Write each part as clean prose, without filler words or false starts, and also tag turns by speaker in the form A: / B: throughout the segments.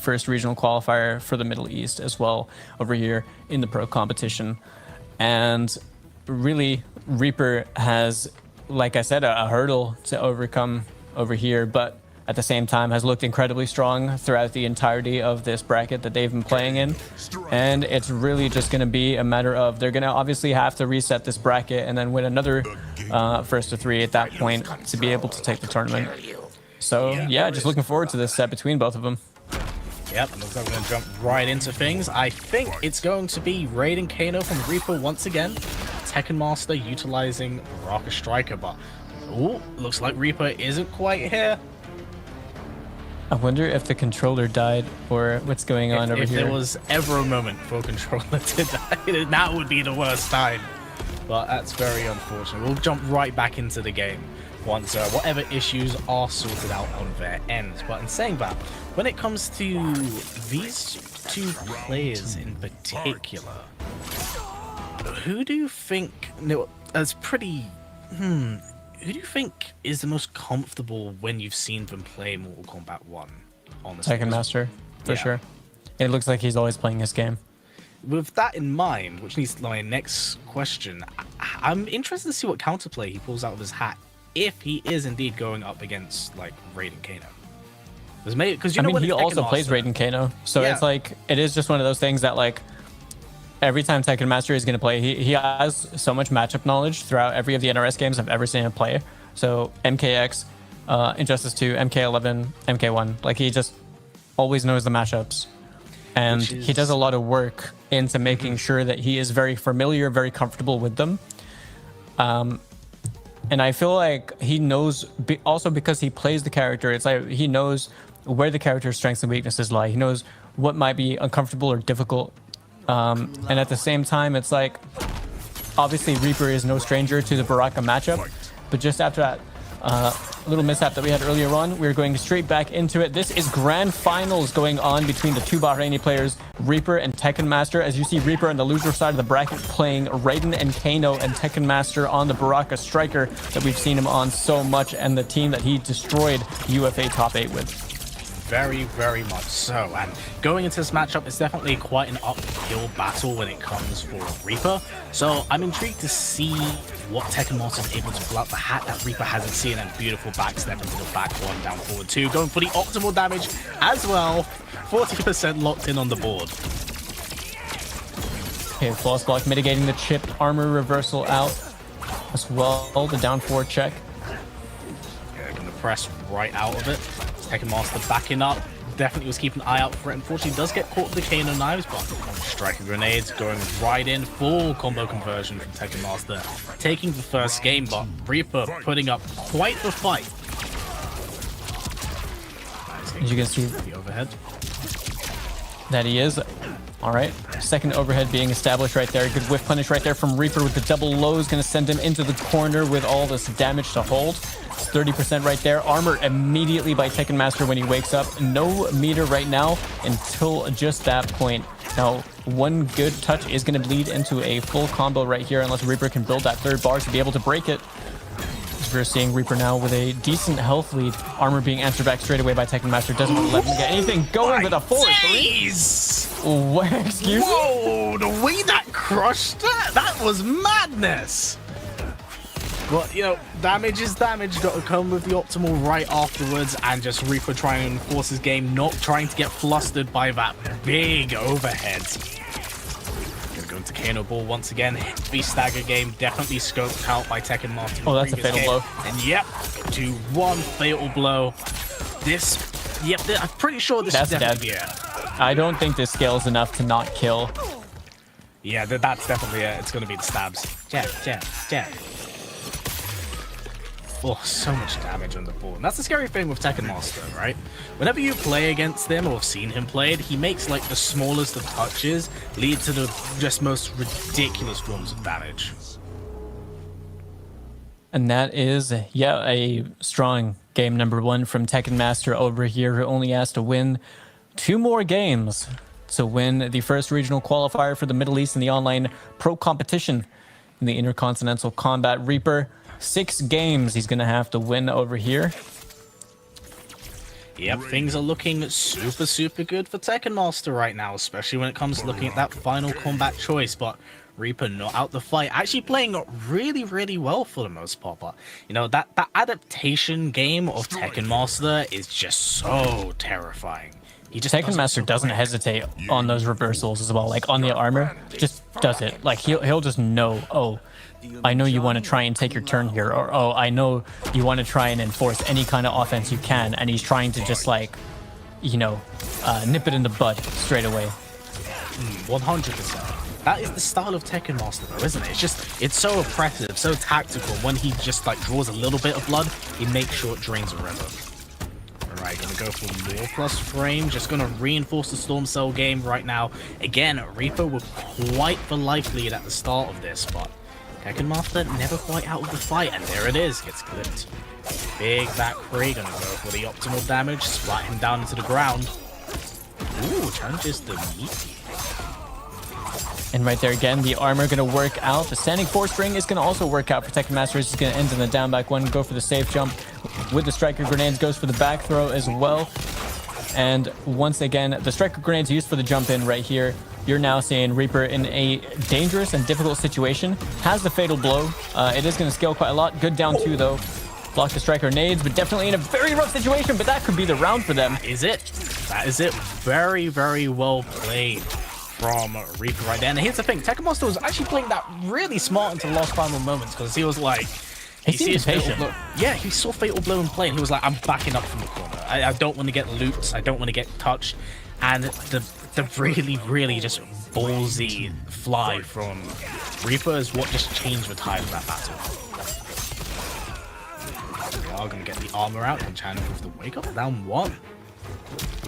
A: first regional qualifier for the Middle East as well over here in the pro competition. And really, Reaper has, like I said, a hurdle to overcome over here, but at the same time has looked incredibly strong throughout the entirety of this bracket that they've been playing in. And it's really just going to be a matter of, they're going to obviously have to reset this bracket and then win another first to three at that point to be able to take the tournament. So yeah, just looking forward to this set between both of them.
B: Yep, and looks like we're going to jump right into things. I think it's going to be Raiden Kano from Reaper once again. Tekken Master utilizing Baraka Striker, but ooh, looks like Reaper isn't quite here.
A: I wonder if the controller died or what's going on over here.
B: If there was ever a moment for a controller to die, that would be the worst time. But that's very unfortunate. We'll jump right back into the game once whatever issues are sorted out on their ends. But in saying that, when it comes to these two players in particular, who do you think as pretty... Who do you think is the most comfortable when you've seen them play Mortal Kombat 1 on the
A: Tekken Master, for sure. It looks like he's always playing his game.
B: With that in mind, which leads to my next question, I'm interested to see what counterplay he pulls out of his hat if he is indeed going up against like Raiden Kano. Because you know, I mean,
A: he also plays Raiden Kano, so it's like it is just one of those things that like every time Tekken Master is going to play, he has so much matchup knowledge throughout every of the NRS games I've ever seen him play. So MKX, Injustice 2, MK11, MK1, like he just always knows the matchups. And he does a lot of work into making sure that he is very familiar, very comfortable with them. And I feel like he knows, also because he plays the character, it's like he knows where the character's strengths and weaknesses lie. He knows what might be uncomfortable or difficult. And at the same time, it's like, obviously Reaper is no stranger to the Baraka matchup, but just after that little mishap that we had earlier on, we're going straight back into it. This is grand finals going on between the two Bahraini players, Reaper and Tekken Master. As you see, Reaper on the loser side of the bracket playing Raiden and Kano, and Tekken Master on the Baraka Striker that we've seen him on so much, and the team that he destroyed UFA Top 8 with.
B: Very, very much so. And going into this matchup, it's definitely quite an uphill battle when it comes for Reaper. So I'm intrigued to see what Tekken Master is able to pull out the hat that Reaper hasn't seen, and beautiful backstep into the back one, down forward two, going for the optimal damage as well. 40% locked in on the board.
A: Okay, flawless block mitigating the chipped armor reversal out as well. The down forward check.
B: Yeah, gonna press right out of it. Tekken Master backing up. Definitely was keeping an eye out for it. Unfortunately, does get caught with the Kano knives, but striker grenades going right in. Full combo conversion from Tekken Master, taking the first game, but Reaper putting up quite the fight.
A: As you can see,
B: the overhead.
A: That he is. All right, second overhead being established right there. Good whiff punish right there from Reaper with the double lows. Going to send him into the corner with all this damage to hold. It's 30% right there. Armor immediately by Tekken Master when he wakes up. No meter right now until just that point. Now, one good touch is going to bleed into a full combo right here unless Reaper can build that third bar to be able to break it. As we're seeing Reaper now with a decent health lead. Armor being answered back straight away by Tekken Master. Doesn't want to let him get anything going with a 4-3. What? Excuse me?
B: Whoa, the way that crushed that was madness. But, you know, damage is damage. Got to come with the optimal right afterwards, and just Reaper trying to enforce his game, not trying to get flustered by that big overhead. Gonna go into Kano Ball once again. Heavy stagger game, definitely scoped out by Tekken Master.
A: Oh, that's a fatal blow.
B: And yep, 2-1 fatal blow. This, yep, I'm pretty sure this is definitely it.
A: I don't think this scales enough to not kill.
B: Yeah, that's definitely it. It's gonna be the stabs. Jab, jab, jab. Oh, so much damage on the board. And that's the scary thing with Tekken Master, right? Whenever you play against him or have seen him played, he makes like the smallest of touches lead to the just most ridiculous forms of damage.
A: And that is, yeah, a strong game number one from Tekken Master over here, who only has to win 2 more games to win the first regional qualifier for the Middle East in the online pro competition in the Intercontinental Combat. Reaper, 6 games he's going to have to win over here.
B: Yep, things are looking super good for Tekken Master right now, especially when it comes to looking at that final combat choice. But Reaper not out the fight, actually playing really well for the most part. But you know, that adaptation game of Tekken Master is just so terrifying. He just
A: Tekken Master doesn't hesitate on those reversals as well. Like on the armor, just does it. Like he'll just know, oh, I know you want to try and take your turn here, or oh, I know you want to try and enforce any kind of offense you can, and he's trying to just like, you know, nip it in the bud straight away.
B: 100%. That is the style of Tekken Master though, isn't it? It's so oppressive, so tactical. When he just like draws a little bit of blood, he makes sure it drains forever. Alright, gonna go for more plus frame, just gonna reinforce the Storm Cell game right now. Again, Reaper was quite the life lead at the start of this, but Tekken Master never quite out of the fight, and there it is, gets clipped. Big back free, gonna go for the optimal damage, splat him down into the ground. Ooh, challenges the meaty.
A: And right there again, the armor gonna work out. The standing force ring is gonna also work out for Tekken Master. He's gonna end in the down back one, go for the safe jump with the striker grenades, goes for the back throw as well. And once again, the striker grenades used for the jump in right here. You're now seeing Reaper in a dangerous and difficult situation. Has the fatal blow. It is going to scale quite a lot. Good down two though. Block the striker nades, but definitely in a very rough situation. But that could be the round for them.
B: That is it. Very well played from Reaper right there. And here's the thing: Tekken Master was actually playing that really smart into the last final moments, because he was like,
A: he seemed patient.
B: Yeah, he saw fatal blow and play, and he was like, I'm backing up from the corner. I don't want to get looped. I don't want to get touched. And the really just ballsy fly from Reaper is what just changed the tide of that battle. We are going to get the armor out and channel with the wake up. Down one.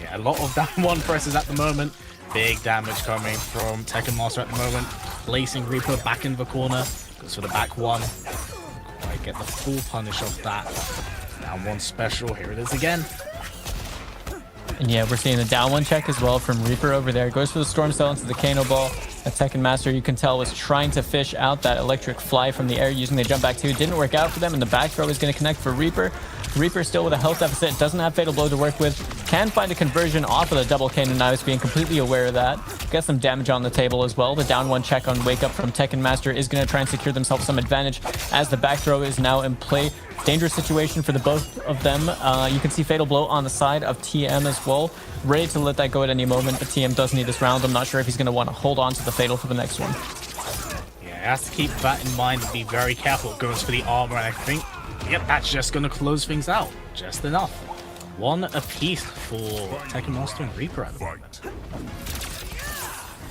B: Yeah, a lot of down one presses at the moment. Big damage coming from Tekken Master at the moment. Placing Reaper back in the corner. Goes for the back one. Quite get the full punish off that. Down one special. Here it is again.
A: And yeah, we're seeing the down one check as well from Reaper over there. Goes for the Storm Cell into the Kano Ball. That Tekken Master, you can tell, was trying to fish out that electric fly from the air using the jump back two. Didn't work out for them, and the back throw is going to connect for Reaper. Reaper still with a health deficit, doesn't have Fatal Blow to work with. Can find a conversion off of the double Kano Knives, being completely aware of that. Get some damage on the table as well. The down one check on Wake Up from Tekken Master is going to try and secure themselves some advantage as the back throw is now in play. Dangerous situation for the both of them. You can see Fatal Blow on the side of TM as well. Ready to let that go at any moment, but TM does need this round. I'm not sure if he's going to want to hold on to the Fatal for the next one.
B: Yeah, he has to keep that in mind and be very careful. Goes for the armor, and I think, yep, that's just going to close things out. Just enough. One apiece for Tekken Master and Reaper at the moment.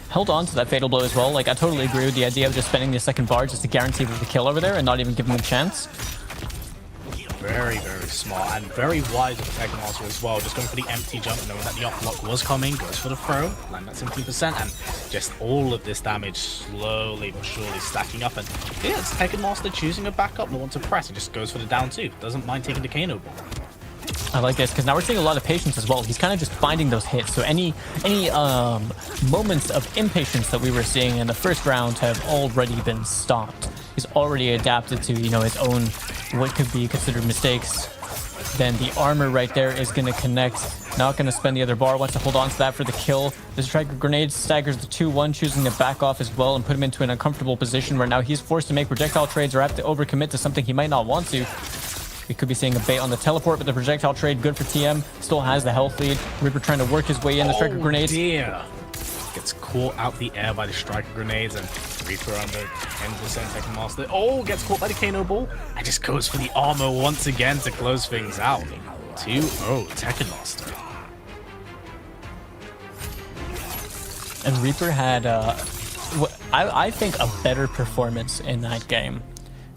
A: Held on to that Fatal Blow as well. Like, I totally agree with the idea of just spending the second bar just to guarantee the kill over there and not even give him a chance.
B: Very smart and very wise of Tekken Master as well. Just going for the empty jump, knowing that the up block was coming. Goes for the throw, land at 17%, and just all of this damage slowly but surely stacking up. And yeah, it's Tekken Master choosing a backup, not want to press. He just goes for the down two. Doesn't mind taking the Kano Ball.
A: I like this because now we're seeing a lot of patience as well. He's kind of just finding those hits. So any moments of impatience that we were seeing in the first round have already been stopped. He's already adapted to, you know, his own what could be considered mistakes. Then the armor right there is going to connect. Not going to spend the other bar. Wants to hold on to that for the kill. The striker grenade staggers the 2-1, choosing to back off as well and put him into an uncomfortable position where now he's forced to make projectile trades or have to overcommit to something he might not want to. We could be seeing a bait on the teleport, but the projectile trade good for TM. Still has the health lead. Reaper trying to work his way in. The striker grenades.
B: Dear. Gets caught out the air by the striker grenades, and Reaper under 10% Tekken Master. Oh, gets caught by the Kano Ball and just goes for the armor once again to close things out. 2-0 Tekken Master.
A: And Reaper had, I think, a better performance in that game.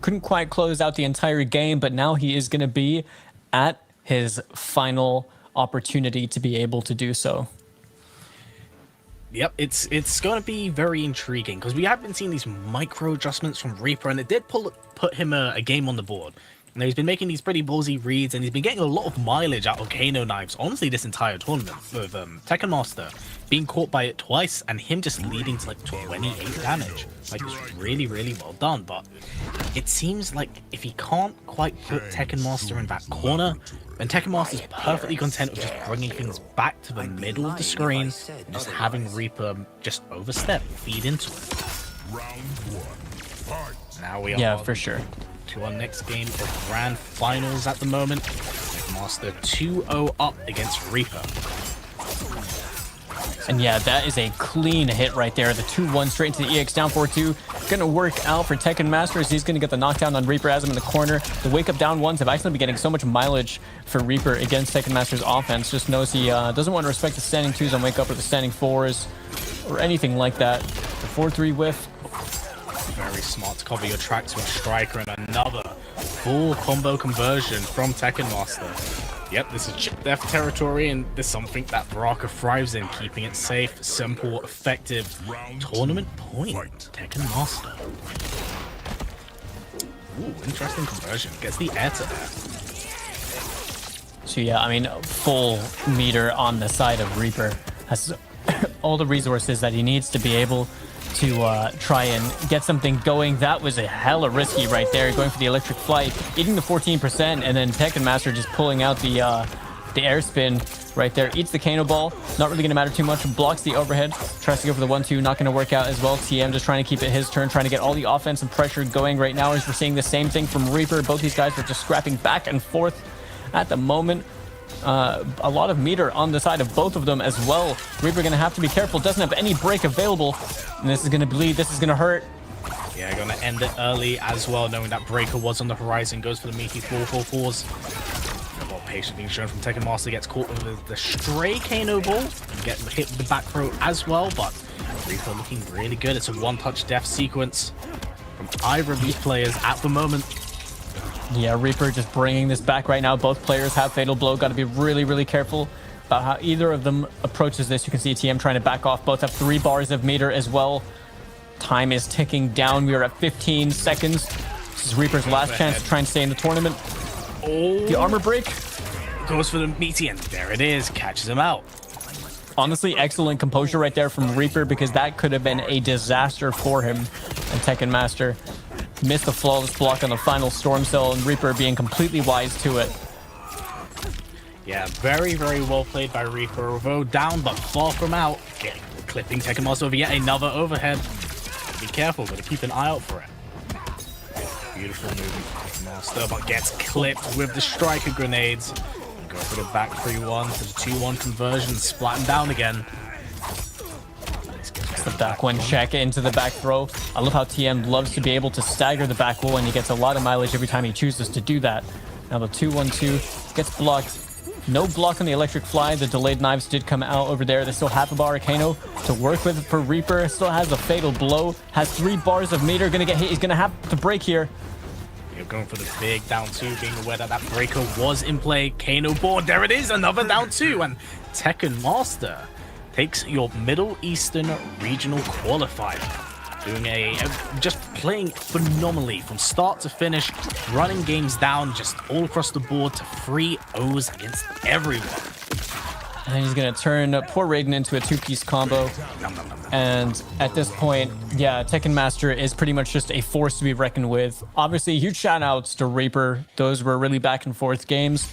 A: Couldn't quite close out the entire game, but now he is going to be at his final opportunity to be able to do so.
B: Yep, it's going to be very intriguing because we have been seeing these micro adjustments from Reaper, and it did put him a game on the board. Now, he's been making these pretty ballsy reads, and he's been getting a lot of mileage out of Kano knives, honestly, this entire tournament, with Tekken Master being caught by it twice, and him just leading to like 28 damage. Like, it's really, really well done, but it seems like if he can't quite put Tekken Master in that corner, then Tekken Master's perfectly content with just bringing things back to the middle of the screen, and just having Reaper just overstep, feed into it. Now we are
A: for sure.
B: to our next game of Grand Finals at the moment. Master 2-0 up against Reaper.
A: And yeah, that is a clean hit right there. The 2-1 straight into the EX down 4-2. Gonna work out for Tekken Master as he's gonna get the knockdown on Reaper as him in the corner. The wake up down ones have actually been getting so much mileage for Reaper against Tekken Master's offense. Just knows he doesn't want to respect the standing 2s on wake up or the standing 4s or anything like that. The 4-3 whiff.
B: Very smart to cover your tracks with Striker, and another full combo conversion from Tekken Master. Yep, this is chip death territory, and there's something that Baraka thrives in, keeping it safe, simple, effective. Tournament point, Tekken Master. Ooh, interesting conversion. Gets the air to air.
A: So yeah, I mean, full meter on the side of Reaper. Has all the resources that he needs to be able to try and get something going. That was a hella risky right there, going for the electric flight, eating the 14%, and then Tekken Master just pulling out the air spin right there. Eats the Kano ball, not really gonna matter too much. Blocks the overhead, tries to go for the 1-2, not gonna work out as well. TM just trying to keep it his turn, trying to get all the offense and pressure going right now, as we're seeing the same thing from Reaper. Both these guys are just scrapping back and forth at the moment. A lot of meter on the side of both of them as well. Reaper gonna have to be careful, doesn't have any break available, and this is gonna bleed, this is gonna hurt.
B: Yeah, gonna end it early as well, knowing that Breaker was on the horizon. Goes for the meaty 4-4-4s. A lot of patience being shown from Tekken Master. Gets caught with the stray Kano ball. Get hit with the back throw as well, but Reaper looking really good. It's a one-touch death sequence from either of these players at the moment.
A: Yeah, Reaper just bringing this back right now. Both players have Fatal Blow. Got to be really, really careful about how either of them approaches this. You can see TM trying to back off. Both have 3 bars of meter as well. Time is ticking down. We are at 15 seconds. This is Reaper's last chance to try and stay in the tournament.
B: Oh,
A: the armor break
B: goes for the meaty, and there it is. Catches him out.
A: Honestly, excellent composure right there from Reaper, because that could have been a disaster for him. And Tekken Master missed the flawless block on the final Storm Cell, and Reaper being completely wise to it.
B: Yeah, very, very well played by Reaper. Although down, but far from out. Clipping Tekken Master over yet another overhead. Be careful, gotta keep an eye out for it. Beautiful movement from Tekken Master, but gets clipped with the Striker grenades. And go for the back 3-1 to the 2-1 conversion, splat him down again.
A: The back one check into the back throw. I love how TM loves to be able to stagger the back wall, and he gets a lot of mileage every time he chooses to do that. Now the 2-1-2 gets blocked. No block on the electric fly. The delayed knives did come out over there. There's still half a bar of Kano to work with for Reaper. Still has a fatal blow. Has 3 bars of meter. Gonna get hit. He's gonna have to break here.
B: You're going for the big down 2, being aware that that breaker was in play. Kano board. There it is. Another down 2. And Tekken Master takes your Middle Eastern Regional Qualifier. Doing just playing phenomenally from start to finish, running games down just all across the board to 3-0s against everyone.
A: And he's going to turn poor Raiden into a 2-piece combo. And at this point, yeah, Tekken Master is pretty much just a force to be reckoned with. Obviously, huge shout outs to Reaper. Those were really back and forth games.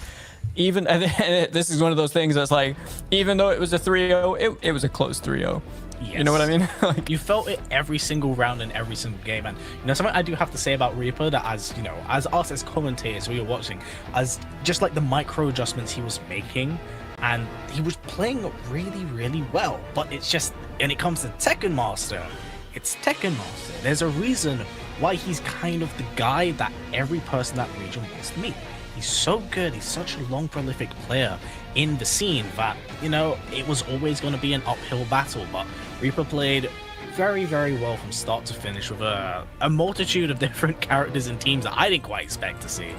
A: Even this is one of those things that's like, even though it was a 3-0, it was a close 3-0. Yes. You know what I mean?
B: Like, you felt it every single round in every single game. And something I do have to say about Reaper, that as as us as commentators, we were watching, as just like the micro adjustments he was making, and he was playing really, really well. But it's just, when it comes to Tekken Master, it's Tekken Master. There's a reason why he's kind of the guy that every person that region wants to meet. He's so good. He's such a long, prolific player in the scene that, it was always going to be an uphill battle. But Reaper played very, very well from start to finish with a multitude of different characters and teams that I didn't quite expect to see.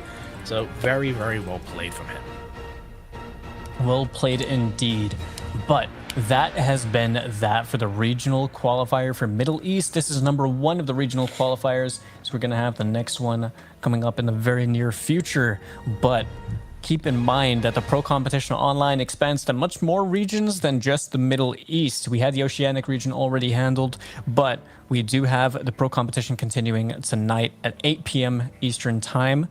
B: So very, very well played from him.
A: Well played indeed. But that has been that for the regional qualifier for Middle East. This is number 1 of the regional qualifiers, so we're going to have the next one coming up in the very near future. But keep in mind that the Pro Competition Online expands to much more regions than just the Middle East. We had the Oceanic region already handled, but we do have the Pro Competition continuing tonight at 8 p.m. Eastern Time.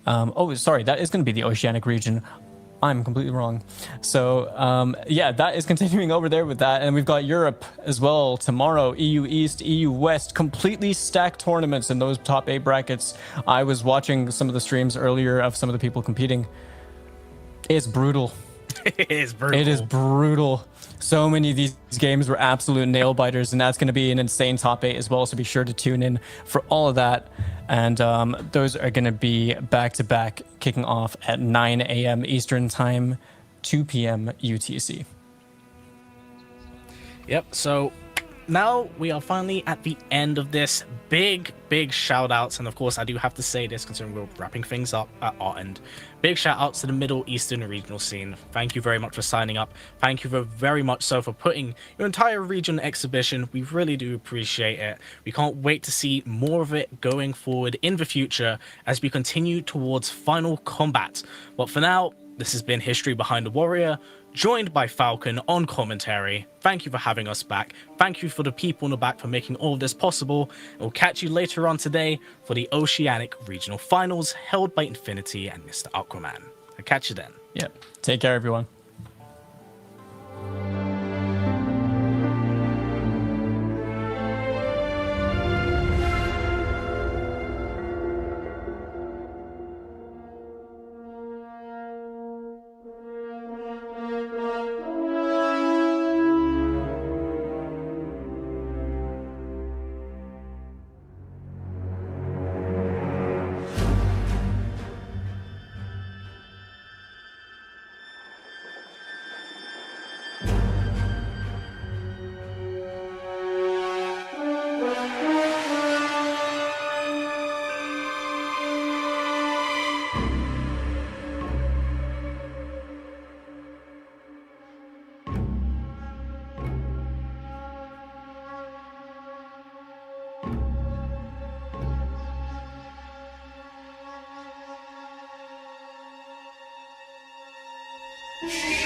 A: Oh, sorry, that is going to be the Oceanic region. I'm completely wrong. So, yeah, that is continuing over there with that. And we've got Europe as well tomorrow, EU East, EU West, completely stacked tournaments in those top 8 brackets. I was watching some of the streams earlier of some of the people competing. It's brutal.
B: It is brutal.
A: It is brutal. So many of these games were absolute nail biters, and that's going to be an insane top 8 as well. So be sure to tune in for all of that. And those are going to be back-to-back, kicking off at 9 a.m. Eastern Time, 2 p.m. UTC.
B: Yep, so now we are finally at the end of this. Big shout outs, and of course I do have to say this considering we're wrapping things up at our end. Big shout outs to the Middle Eastern regional scene. Thank you very much for signing up. Thank you very much so for putting your entire region exhibition. We really do appreciate it. We can't wait to see more of it going forward in the future as we continue towards final combat. But for now, this has been History Behind the Warrior, joined by Falcon on commentary. Thank you for having us back. Thank you for the people in the back for making all of this possible. And we'll catch you later on today for the Oceanic Regional Finals held by Infinity and Mr. Aquaman. I'll catch you then.
A: Yep. Take care, everyone.
C: Shh.